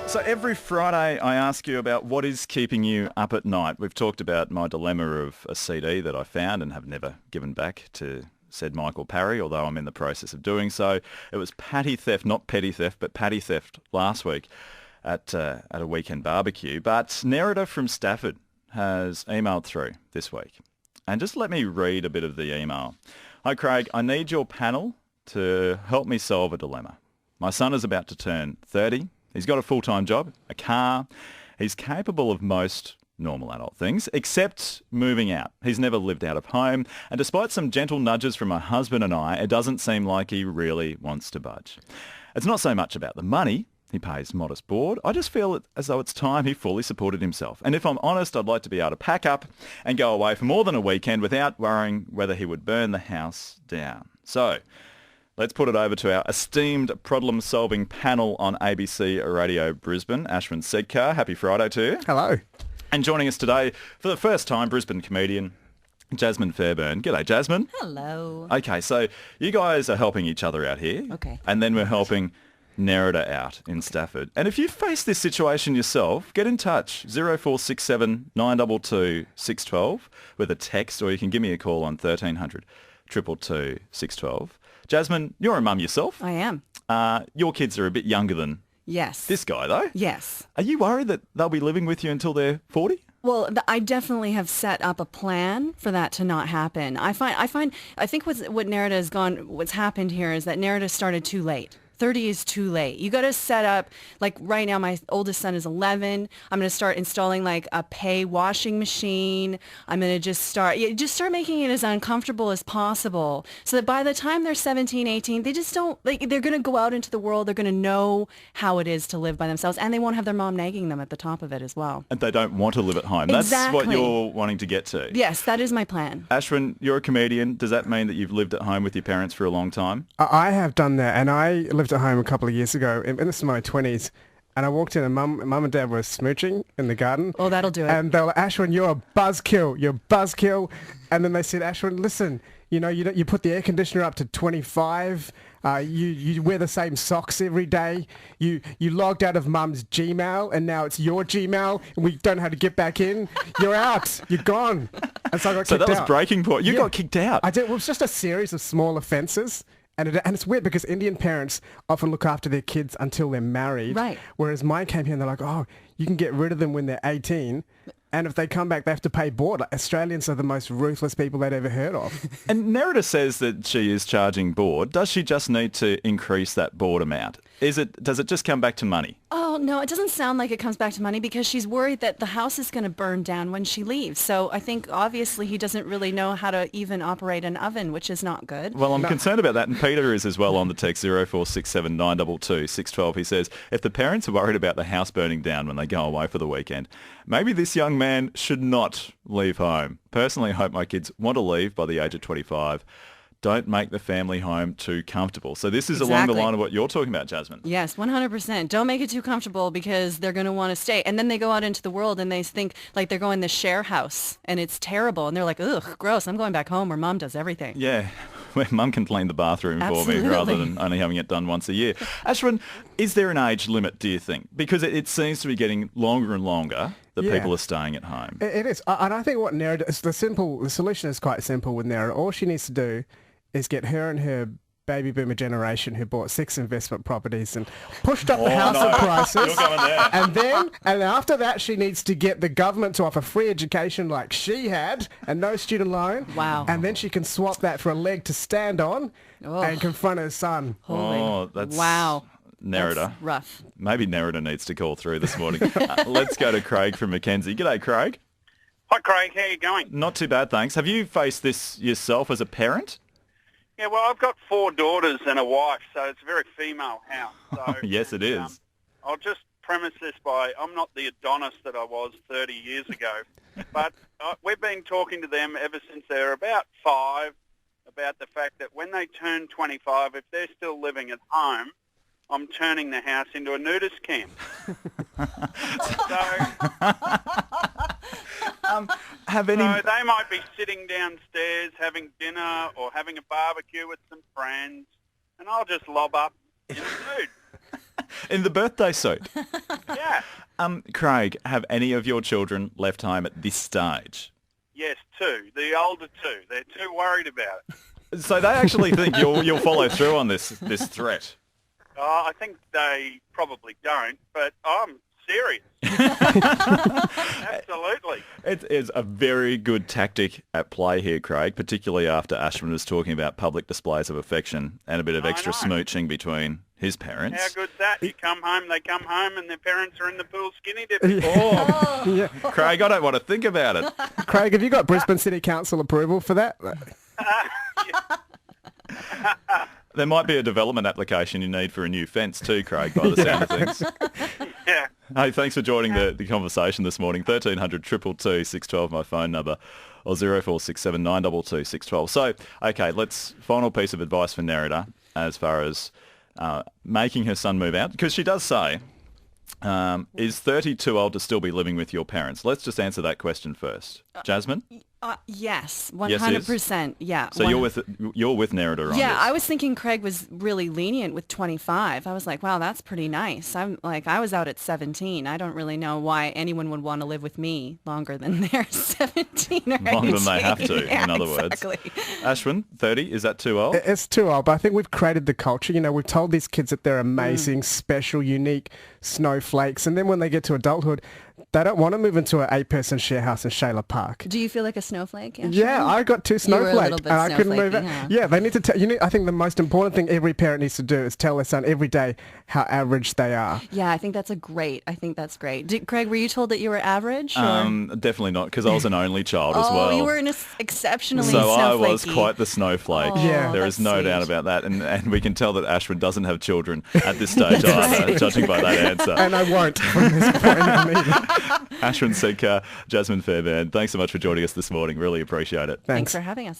So every Friday I ask you about what is keeping you up at night. We've talked about my dilemma of a CD that I found and have never given back to said Michael Parry, although I'm in the process of doing so. It was patty theft, not petty theft, but patty theft last week at a weekend barbecue. But Nerida from Stafford has emailed through this week. And just let me read a bit of the email. Hi Craig, I need your panel to help me solve a dilemma. My son is about to turn 30. He's got a full-time job, a car. He's capable of most normal adult things, except moving out. He's never lived out of home. And despite some gentle nudges from my husband and I, it doesn't seem like he really wants to budge. It's not so much about the money. He pays modest board. I just feel as though it's time he fully supported himself. And if I'm honest, I'd like to be able to pack up and go away for more than a weekend without worrying whether he would burn the house down. So let's put it over to our esteemed problem-solving panel on ABC Radio Brisbane, Ashwin Segkar. Happy Friday to you. Hello. And joining us today, for the first time, Brisbane comedian Jasmine Fairbairn. G'day, Jasmine. Hello. Okay, so you guys are helping each other out here. Okay. And then we're helping Nerida out in Stafford. And if you face this situation yourself, get in touch, 0467 922 612 with a text, or you can give me a call on 1300 222 612. Jasmine, you're a mum yourself. I am. Your kids are a bit younger than Yes. this guy, though. Yes. Are you worried that they'll be living with you until they're 40? Well, I definitely have set up a plan for that to not happen. I think what Nerida has what's happened here is that Nerida started too late. 30 is too late. You got to set up, like right now, my oldest son is 11. I'm going to start installing like a pay washing machine. I'm going to just start making it as uncomfortable as possible so that by the time they're 17, 18, they just don't, like, they're going to go out into the world. They're going to know how it is to live by themselves, and they won't have their mom nagging them at the top of it as well. And they don't want to live at home. Exactly. That's what you're wanting to get to. Yes, that is my plan. Ashwin, you're a comedian. Does that mean that you've lived at home with your parents for a long time? I have done that, and I lived at home a couple of years ago, and this is my 20s, and I walked in and mum and dad were smooching in the garden. Oh, that'll do it. And they were like, Ashwin, you're a buzzkill. And then they said, Ashwin, listen, you put the air conditioner up to 25, you wear the same socks every day, you logged out of mum's Gmail, and now it's your Gmail, and we don't know how to get back in. You're out. You're gone. And so I got kicked out. So that was breaking point. You got kicked out. I did. It was just a series of small offences. And it's weird because Indian parents often look after their kids until they're married. Right. Whereas mine came here and they're like, oh, you can get rid of them when they're 18. And if they come back, they have to pay board. Like, Australians are the most ruthless people they'd ever heard of. And Nerida says that she is charging board. Does she just need to increase that board amount? Does it just come back to money? Oh, no, it doesn't sound like it comes back to money because she's worried that the house is going to burn down when she leaves. So I think obviously he doesn't really know how to even operate an oven, which is not good. Well, I'm concerned about that. And Peter is as well on the text 0467 922 612. He says, if the parents are worried about the house burning down when they go away for the weekend, maybe this young man should not leave home. Personally, I hope my kids want to leave by the age of 25. Don't make the family home too comfortable. So this is along the line of what you're talking about, Jasmine. Yes, 100%. Don't make it too comfortable because they're going to want to stay. And then they go out into the world and they think like they're going to share house and it's terrible. And they're like, ugh, gross. I'm going back home where mom does everything. Yeah, where mum can clean the bathroom Absolutely. for me rather than only having it done once a year. Ashwin, is there an age limit, do you think? Because it seems to be getting longer and longer that people are staying at home. It is. And I think what Nerida, the solution is quite simple with Nerida. All she needs to do is get her and her baby boomer generation who bought 6 investment properties and pushed up the housing prices. You're going there. And after that, she needs to get the government to offer free education like she had and no student loan. Wow. And then she can swap that for a leg to stand on and confront her son. That's wow. Nerida. That's rough. Maybe Nerida needs to call through this morning. Let's go to Craig from Mackenzie. G'day, Craig. Hi, Craig. How are you going? Not too bad, thanks. Have you faced this yourself as a parent? Yeah, well, I've got 4 daughters and a wife, so it's a very female house. So, Yes, it is. I'll just premise this by I'm not the Adonis that I was 30 years ago, but we've been talking to them ever since they're about 5 about the fact that when they turn 25, if they're still living at home, I'm turning the house into a nudist camp. So they might be sitting downstairs having dinner or having a barbecue with some friends, and I'll just lob up in a nude. In the birthday suit? Yeah. Craig, have any of your children left home at this stage? Yes, two. The older two. They're too worried about it. So they actually think you'll follow through on this threat. I think they probably don't, but I'm serious. Absolutely. It is a very good tactic at play here, Craig, particularly after Ashwin was talking about public displays of affection and a bit of extra smooching between his parents. How good's that? You come home, they come home, and their parents are in the pool skinny dipping. Yeah. Craig, I don't want to think about it. Craig, have you got Brisbane City Council approval for that? There might be a development application you need for a new fence too, Craig, by the sound of things. Yeah. Hey, thanks for joining the conversation this morning. 1300 222 612, my phone number, or 0467 922 612. So, okay, final piece of advice for Nerida as far as making her son move out, because she does say, is 30 too old to still be living with your parents? Let's just answer that question first. Jasmine? Yes, Yes, 100%. Yeah. So you're with Nerida on this? Yeah, I was thinking Craig was really lenient with 25. I was like, wow, that's pretty nice. I was out at 17. I don't really know why anyone would want to live with me longer than they're 17 or 18. Longer than they have to, Yeah, in other exactly. words. Ashwin, 30, is that too old? It's too old, but I think we've created the culture. You know, we've told these kids that they're amazing, special, unique snowflakes, and then when they get to adulthood, they don't want to move into an 8-person share house in Shayla Park. Do you feel like a snowflake, Ashwin? Yeah, I got 2 You were a snowflakes, little bit and I couldn't move it. snowflakey, huh? Yeah, they need to tell. I think the most important thing every parent needs to do is tell their son every day how average they are. Yeah, I think that's great. Craig, were you told that you were average? Or? Definitely not, because I was an only child as Oh, well. you were exceptionally So snowflakey. I was quite the snowflake. Oh, Yeah. There is that's no sweet. doubt about that. And we can tell that Ashwin doesn't have children at this stage either, judging by that answer. And I won't from this point on either. Ashwin Segkar, Jasmine Fairbairn, thanks so much for joining us this morning. Really appreciate it. Thanks for having us.